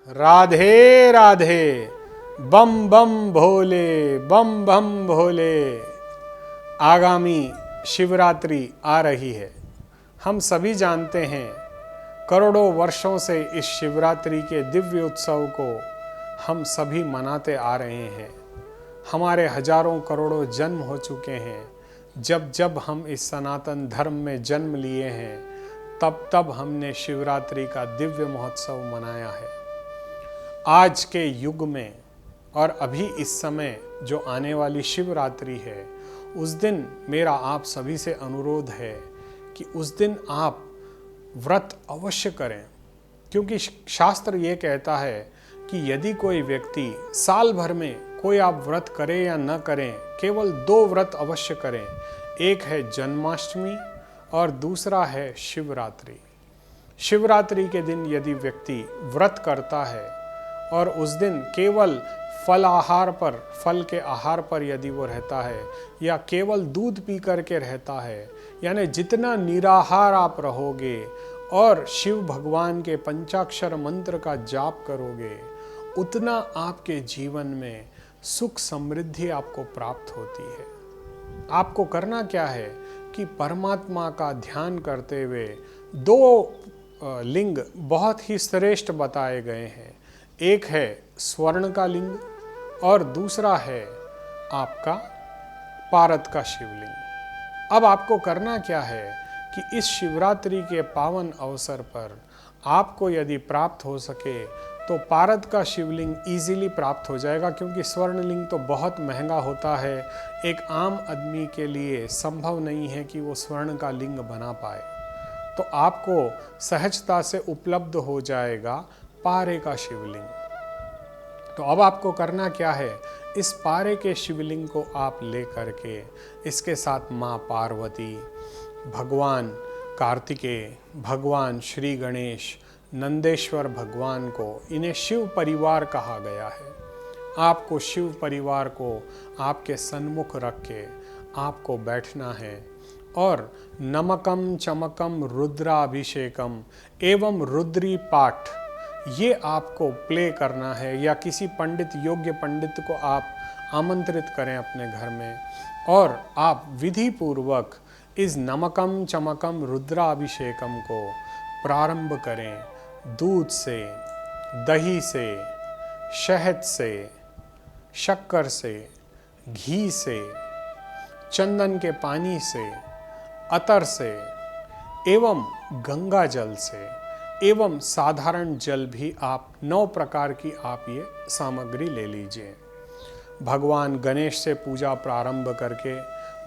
राधे राधे। बम बम भोले, बम बम भोले। आगामी शिवरात्रि आ रही है। हम सभी जानते हैं, करोड़ों वर्षों से इस शिवरात्रि के दिव्य उत्सव को हम सभी मनाते आ रहे हैं। हमारे हजारों करोड़ों जन्म हो चुके हैं। जब जब हम इस सनातन धर्म में जन्म लिए हैं, तब तब हमने शिवरात्रि का दिव्य महोत्सव मनाया है। आज के युग में और अभी इस समय जो आने वाली शिवरात्रि है, उस दिन मेरा आप सभी से अनुरोध है कि उस दिन आप व्रत अवश्य करें, क्योंकि शास्त्र ये कहता है कि यदि कोई व्यक्ति साल भर में कोई आप व्रत करें या न करें, केवल 2 व्रत अवश्य करें। एक है जन्माष्टमी और दूसरा है शिवरात्रि। शिवरात्रि के दिन यदि व्यक्ति व्रत करता है और उस दिन केवल फल के आहार पर यदि वो रहता है या केवल दूध पी करके रहता है, यानी जितना निराहार आप रहोगे और शिव भगवान के पंचाक्षर मंत्र का जाप करोगे, उतना आपके जीवन में सुख समृद्धि आपको प्राप्त होती है। आपको करना क्या है कि परमात्मा का ध्यान करते हुए 2 लिंग बहुत ही श्रेष्ठ बताए गए हैं। एक है स्वर्ण का लिंग और दूसरा है आपका पारद का शिवलिंग। अब आपको करना क्या है कि इस शिवरात्रि के पावन अवसर पर आपको यदि प्राप्त हो सके तो पारद का शिवलिंग इजीली प्राप्त हो जाएगा, क्योंकि स्वर्णलिंग तो बहुत महंगा होता है। एक आम आदमी के लिए संभव नहीं है कि वो स्वर्ण का लिंग बना पाए, तो आपको सहजता से उपलब्ध हो जाएगा पारे का शिवलिंग। तो अब आपको करना क्या है, इस पारे के शिवलिंग को आप ले करके इसके साथ माँ पार्वती, भगवान कार्तिकेय, भगवान श्री गणेश, नंदेश्वर भगवान को, इन्हें शिव परिवार कहा गया है। आपको शिव परिवार को आपके सन्मुख रख के आपको बैठना है और नमकम चमकम रुद्राभिषेकम एवं रुद्री पाठ ये आपको प्ले करना है, या किसी पंडित, योग्य पंडित को आप आमंत्रित करें अपने घर में और आप विधि पूर्वक इस नमकम चमकम रुद्राभिषेकम को प्रारंभ करें। दूध से, दही से, शहद से, शक्कर से, घी से, चंदन के पानी से, अतर से एवं गंगा जल से एवं साधारण जल भी आप 9 प्रकार की आप ये सामग्री ले लीजिए। भगवान गणेश से पूजा प्रारंभ करके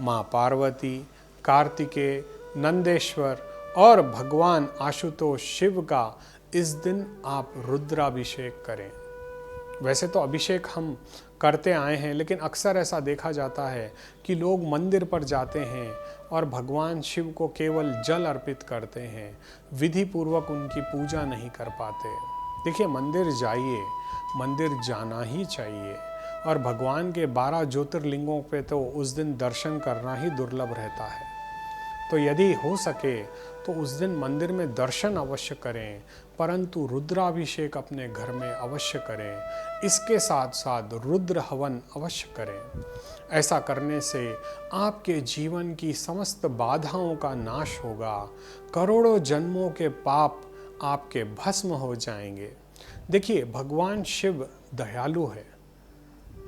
माँ पार्वती, कार्तिकेय, नंदेश्वर और भगवान आशुतोष शिव का इस दिन आप रुद्राभिषेक करें। वैसे तो अभिषेक हम करते आए हैं, लेकिन अक्सर ऐसा देखा जाता है कि लोग मंदिर पर जाते हैं और भगवान शिव को केवल जल अर्पित करते हैं, विधि पूर्वक उनकी पूजा नहीं कर पाते। देखिए, मंदिर जाइए, मंदिर जाना ही चाहिए, और भगवान के 12 ज्योतिर्लिंगों पे तो उस दिन दर्शन करना ही दुर्लभ रहता है। तो यदि हो सके तो उस दिन मंदिर में दर्शन अवश्य करें, परंतु रुद्राभिषेक अपने घर में अवश्य करें। इसके साथ साथ रुद्र हवन अवश्य करें। ऐसा करने से आपके जीवन की समस्त बाधाओं का नाश होगा, करोड़ों जन्मों के पाप आपके भस्म हो जाएंगे। देखिए, भगवान शिव दयालु है,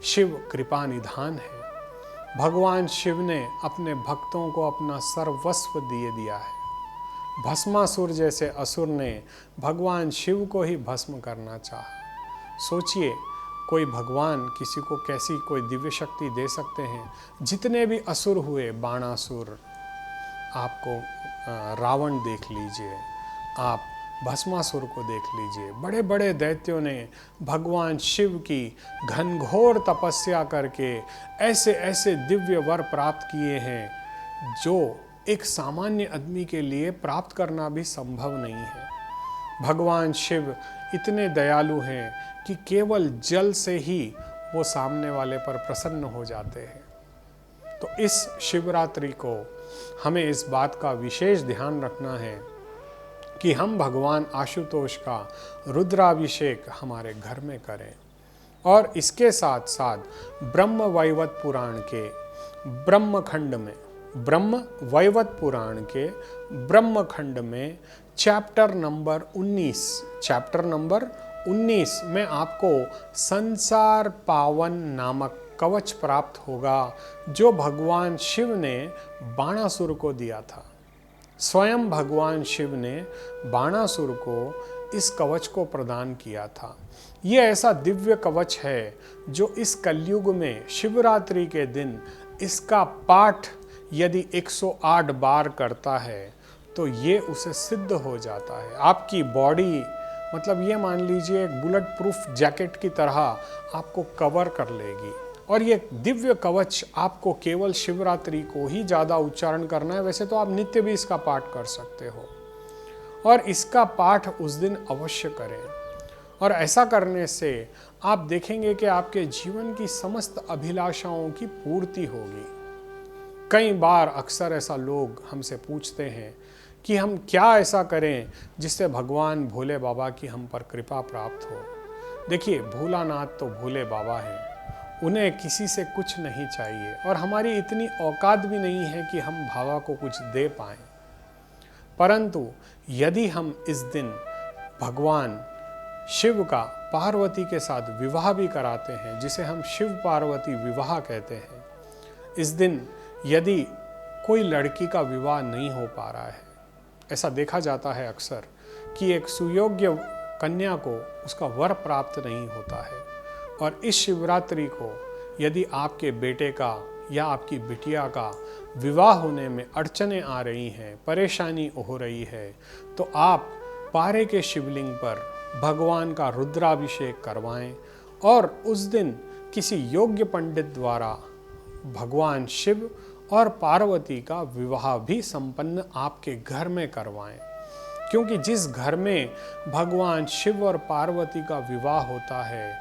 शिव कृपा निधान है। भगवान शिव ने अपने भक्तों को अपना सर्वस्व दिया है। भस्मासुर जैसे असुर ने भगवान शिव को ही भस्म करना चाहा। सोचिए, कोई भगवान किसी को कैसी कोई दिव्य शक्ति दे सकते हैं। जितने भी असुर हुए, बाणासुर, आपको रावण देख लीजिए, आप भस्मासुर को देख लीजिए, बड़े बड़े दैत्यों ने भगवान शिव की घनघोर तपस्या करके ऐसे ऐसे दिव्य वर प्राप्त किए हैं जो एक सामान्य आदमी के लिए प्राप्त करना भी संभव नहीं है। भगवान शिव इतने दयालु हैं कि केवल जल से ही वो सामने वाले पर प्रसन्न हो जाते हैं। तो इस शिवरात्रि को हमें इस बात का विशेष ध्यान रखना है कि हम भगवान आशुतोष का रुद्राभिषेक हमारे घर में करें। और इसके साथ साथ ब्रह्म वैवर्त पुराण के ब्रह्मखंड में, ब्रह्म वैवर्त पुराण के ब्रह्मखंड में चैप्टर नंबर 19 में आपको संसार पावन नामक कवच प्राप्त होगा, जो भगवान शिव ने बाणासुर को दिया था। स्वयं भगवान शिव ने बाणासुर को इस कवच को प्रदान किया था। ये ऐसा दिव्य कवच है जो इस कलयुग में शिवरात्रि के दिन इसका पाठ यदि 108 बार करता है तो ये उसे सिद्ध हो जाता है। आपकी बॉडी, मतलब ये मान लीजिए एक बुलेट प्रूफ जैकेट की तरह आपको कवर कर लेगी। और ये दिव्य कवच आपको केवल शिवरात्रि को ही ज़्यादा उच्चारण करना है, वैसे तो आप नित्य भी इसका पाठ कर सकते हो। और इसका पाठ उस दिन अवश्य करें। और ऐसा करने से आप देखेंगे कि आपके जीवन की समस्त अभिलाषाओं की पूर्ति होगी। कई बार अक्सर ऐसा लोग हमसे पूछते हैं कि हम क्या ऐसा करें जिससे भगवान भोले बाबा की हम पर कृपा प्राप्त हो। देखिए, भोलानाथ तो भोले बाबा हैं, उन्हें किसी से कुछ नहीं चाहिए और हमारी इतनी औकात भी नहीं है कि हम बाबा को कुछ दे पाएं। परंतु यदि हम इस दिन भगवान शिव का पार्वती के साथ विवाह भी कराते हैं, जिसे हम शिव पार्वती विवाह कहते हैं, इस दिन यदि कोई लड़की का विवाह नहीं हो पा रहा है, ऐसा देखा जाता है अक्सर कि एक सुयोग्य कन्या को उसका वर प्राप्त नहीं होता है, और इस शिवरात्रि को यदि आपके बेटे का या आपकी बिटिया का विवाह होने में अड़चनें आ रही हैं, परेशानी हो रही है, तो आप पारे के शिवलिंग पर भगवान का रुद्राभिषेक करवाएं और उस दिन किसी योग्य पंडित द्वारा भगवान शिव और पार्वती का विवाह भी संपन्न आपके घर में करवाएं। क्योंकि जिस घर में भगवान शिव और पार्वती का विवाह होता है,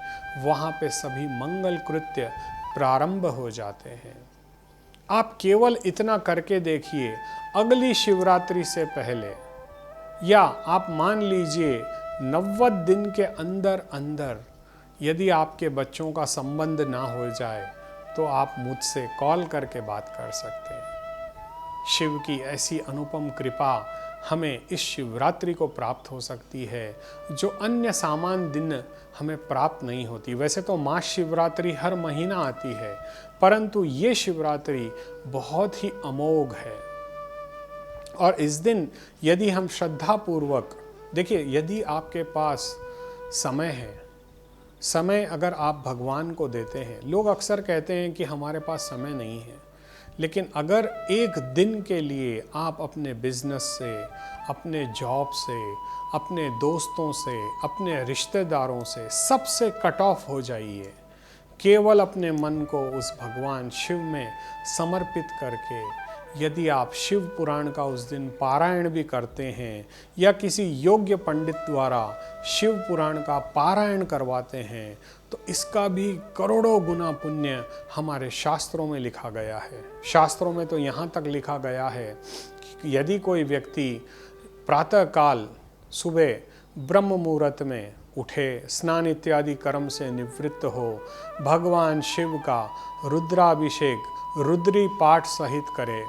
वहाँ पे सभी मंगल कृत्य प्रारंभ हो जाते हैं। आप केवल इतना करके देखिए, अगली शिवरात्रि से पहले, या आप मान लीजिए 90 दिन के अंदर अंदर यदि आपके बच्चों का संबंध ना हो जाए तो आप मुझसे कॉल करके बात कर सकते हैं। शिव की ऐसी अनुपम कृपा हमें इस शिवरात्रि को प्राप्त हो सकती है, जो अन्य सामान दिन हमें प्राप्त नहीं होती। वैसे तो मास शिवरात्रि हर महीना आती है, परंतु ये शिवरात्रि बहुत ही अमोघ है। और इस दिन यदि हम श्रद्धापूर्वक, देखिए, यदि आपके पास समय है, समय अगर आप भगवान को देते हैं, लोग अक्सर कहते हैं कि हमारे पास समय नहीं है, लेकिन अगर एक दिन के लिए आप अपने बिजनेस से, अपने जॉब से, अपने दोस्तों से, अपने रिश्तेदारों से, सबसे कट ऑफ हो जाइए, केवल अपने मन को उस भगवान शिव में समर्पित करके यदि आप शिव पुराण का उस दिन पारायण भी करते हैं या किसी योग्य पंडित द्वारा शिव पुराण का पारायण करवाते हैं, तो इसका भी करोड़ों गुना पुण्य हमारे शास्त्रों में लिखा गया है। शास्त्रों में तो यहाँ तक लिखा गया है कि यदि कोई व्यक्ति प्रातःकाल सुबह ब्रह्म मुहूर्त में उठे, स्नान इत्यादि कर्म से निवृत्त हो, भगवान शिव का रुद्राभिषेक रुद्री पाठ सहित करे,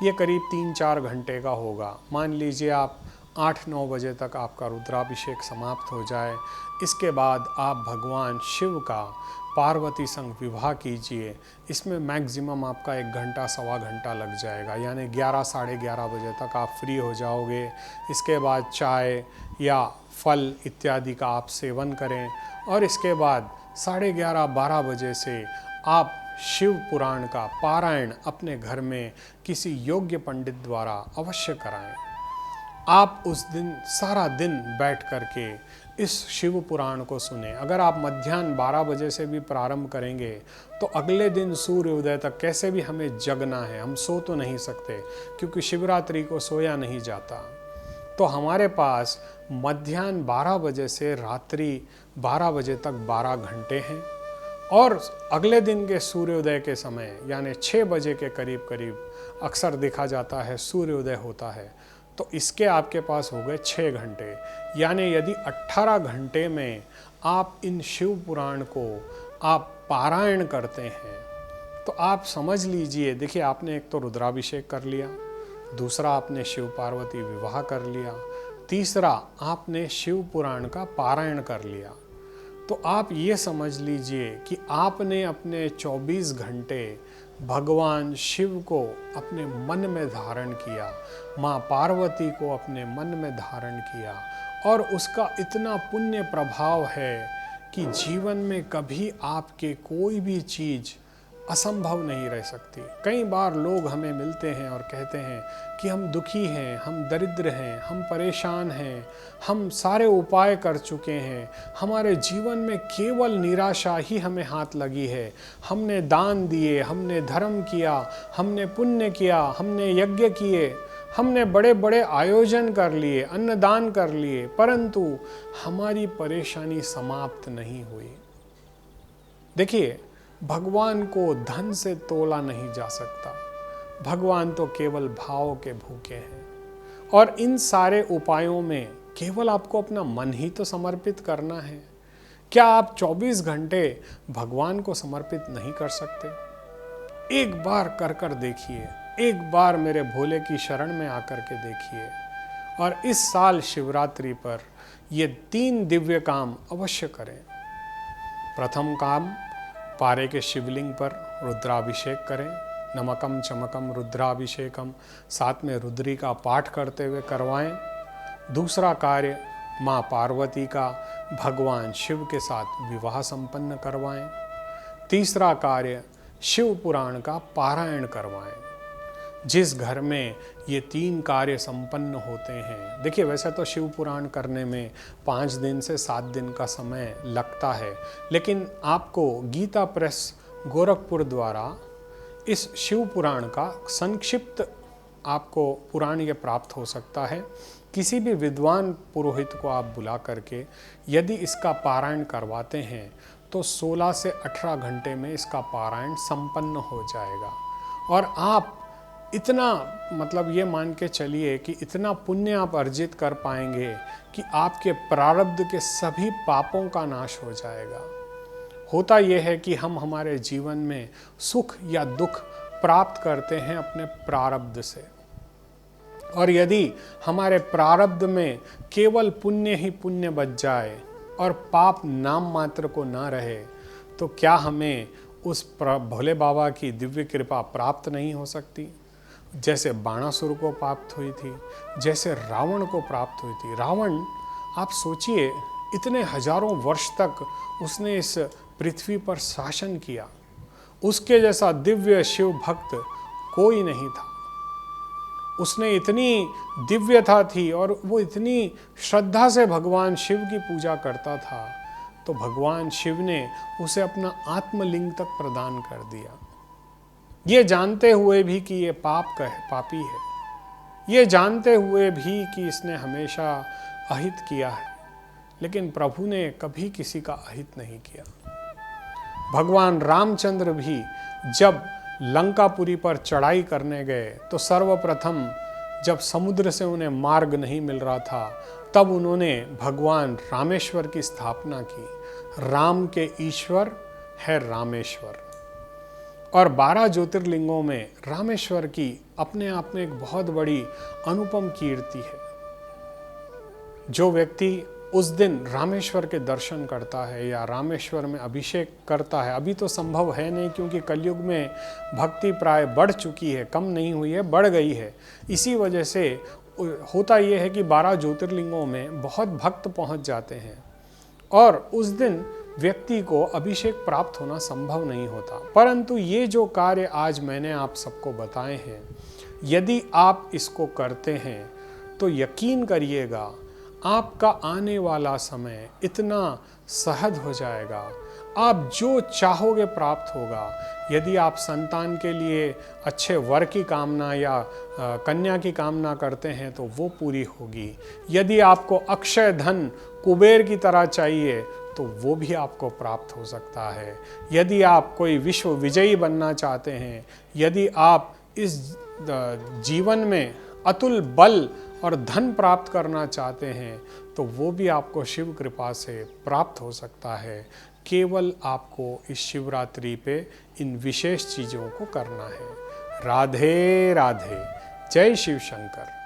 ये करीब 3-4 घंटे का होगा। मान लीजिए आप 8-9 बजे तक आपका रुद्राभिषेक समाप्त हो जाए, इसके बाद आप भगवान शिव का पार्वती संग विवाह कीजिए। इसमें मैक्सिमम आपका 1 घंटा 1.25 घंटा लग जाएगा, यानी 11 साढ़े 11 बजे तक आप फ्री हो जाओगे। इसके बाद चाय या फल इत्यादि का आप सेवन करें और इसके बाद 11:30-12 बजे से आप शिव पुराण का पारायण अपने घर में किसी योग्य पंडित द्वारा अवश्य कराएं। आप उस दिन सारा दिन बैठ करके इस शिव पुराण को सुने। अगर आप मध्याह्न 12 बजे से भी प्रारंभ करेंगे तो अगले दिन सूर्योदय तक कैसे भी हमें जगना है, हम सो तो नहीं सकते क्योंकि शिवरात्रि को सोया नहीं जाता। तो हमारे पास मध्याह्न 12 बजे से रात्रि 12 बजे तक 12 घंटे हैं और अगले दिन के सूर्योदय के समय यानी 6 बजे के करीब करीब अक्सर देखा जाता है सूर्योदय होता है। तो इसके आपके पास हो गए 6 घंटे। यानी यदि 18 घंटे में आप इन शिव पुराण को आप पारायण करते हैं तो आप समझ लीजिए, देखिए आपने एक तो रुद्राभिषेक कर लिया, दूसरा आपने शिव पार्वती विवाह कर लिया, तीसरा आपने शिव पुराण का पारायण कर लिया। तो आप ये समझ लीजिए कि आपने अपने 24 घंटे भगवान शिव को अपने मन में धारण किया, माँ पार्वती को अपने मन में धारण किया, और उसका इतना पुण्य प्रभाव है कि जीवन में कभी आपके कोई भी चीज़ असंभव नहीं रह सकती। कई बार लोग हमें मिलते हैं और कहते हैं कि हम दुखी हैं, हम दरिद्र हैं, हम परेशान हैं, हम सारे उपाय कर चुके हैं, हमारे जीवन में केवल निराशा ही हमें हाथ लगी है। हमने दान दिए, हमने धर्म किया, हमने पुण्य किया, हमने यज्ञ किए, हमने बड़े बड़े आयोजन कर लिए, अन्नदान कर लिए, परंतु हमारी परेशानी समाप्त नहीं हुई। देखिए, भगवान को धन से तोला नहीं जा सकता। भगवान तो केवल भाव के भूखे हैं, और इन सारे उपायों में केवल आपको अपना मन ही तो समर्पित करना है। क्या आप 24 घंटे भगवान को समर्पित नहीं कर सकते? एक बार कर देखिए, एक बार मेरे भोले की शरण में आकर के देखिए, और इस साल शिवरात्रि पर ये 3 दिव्य काम अवश्य करें। प्रथम काम, पारे के शिवलिंग पर रुद्राभिषेक करें, नमकम चमकम रुद्राभिषेकम, साथ में रुद्री का पाठ करते हुए करवाएं। दूसरा कार्य, माँ पार्वती का भगवान शिव के साथ विवाह संपन्न करवाएं। तीसरा कार्य, शिव पुराण का पारायण करवाएं। जिस घर में ये 3 कार्य संपन्न होते हैं, देखिए वैसे तो शिव पुराण करने में 5 दिन से 7 दिन का समय लगता है, लेकिन आपको गीता प्रेस गोरखपुर द्वारा इस शिव पुराण का संक्षिप्त आपको पुराण ये प्राप्त हो सकता है। किसी भी विद्वान पुरोहित को आप बुला करके यदि इसका पारायण करवाते हैं तो 16 से 18 घंटे में इसका पारायण संपन्न हो जाएगा। और आप इतना, मतलब ये मान के चलिए कि इतना पुण्य आप अर्जित कर पाएंगे कि आपके प्रारब्ध के सभी पापों का नाश हो जाएगा। होता यह है कि हम हमारे जीवन में सुख या दुख प्राप्त करते हैं अपने प्रारब्ध से, और यदि हमारे प्रारब्ध में केवल पुण्य ही पुण्य बच जाए और पाप नाम मात्र को ना रहे, तो क्या हमें उस भोले बाबा की दिव्य कृपा प्राप्त नहीं हो सकती? जैसे बाणासुर को प्राप्त हुई थी, जैसे रावण को प्राप्त हुई थी। रावण, आप सोचिए, इतने हजारों वर्ष तक उसने इस पृथ्वी पर शासन किया, उसके जैसा दिव्य शिव भक्त कोई नहीं था। उसने इतनी दिव्यता थी और वो इतनी श्रद्धा से भगवान शिव की पूजा करता था, तो भगवान शिव ने उसे अपना आत्मलिंग तक प्रदान कर दिया। ये जानते हुए भी कि ये पापी है, ये जानते हुए भी कि इसने हमेशा अहित किया है, लेकिन प्रभु ने कभी किसी का अहित नहीं किया। भगवान रामचंद्र भी जब लंकापुरी पर चढ़ाई करने गए तो सर्वप्रथम जब समुद्र से उन्हें मार्ग नहीं मिल रहा था, तब उन्होंने भगवान रामेश्वर की स्थापना की। राम के ईश्वर है रामेश्वर, और 12 ज्योतिर्लिंगों में रामेश्वर की अपने आप में एक बहुत बड़ी अनुपम कीर्ति है। जो व्यक्ति उस दिन रामेश्वर के दर्शन करता है या रामेश्वर में अभिषेक करता है, अभी तो संभव है नहीं क्योंकि कलयुग में भक्ति प्राय बढ़ चुकी है, कम नहीं हुई है, बढ़ गई है। इसी वजह से होता यह है कि 12 ज्योतिर्लिंगों में बहुत भक्त पहुंच जाते हैं, और उस दिन व्यक्ति को अभिषेक प्राप्त होना संभव नहीं होता। परंतु ये जो कार्य आज मैंने आप सबको बताए हैं, यदि आप इसको करते हैं तो यकीन करिएगा आपका आने वाला समय इतना सहज हो जाएगा, आप जो चाहोगे प्राप्त होगा। यदि आप संतान के लिए अच्छे वर की कामना या कन्या की कामना करते हैं तो वो पूरी होगी। यदि आपको अक्षय धन कुबेर की तरह चाहिए तो वो भी आपको प्राप्त हो सकता है। यदि आप कोई विश्व विजयी बनना चाहते हैं, यदि आप इस जीवन में अतुल बल और धन प्राप्त करना चाहते हैं तो वो भी आपको शिव कृपा से प्राप्त हो सकता है। केवल आपको इस शिवरात्रि पे इन विशेष चीज़ों को करना है। राधे राधे। जय शिव शंकर।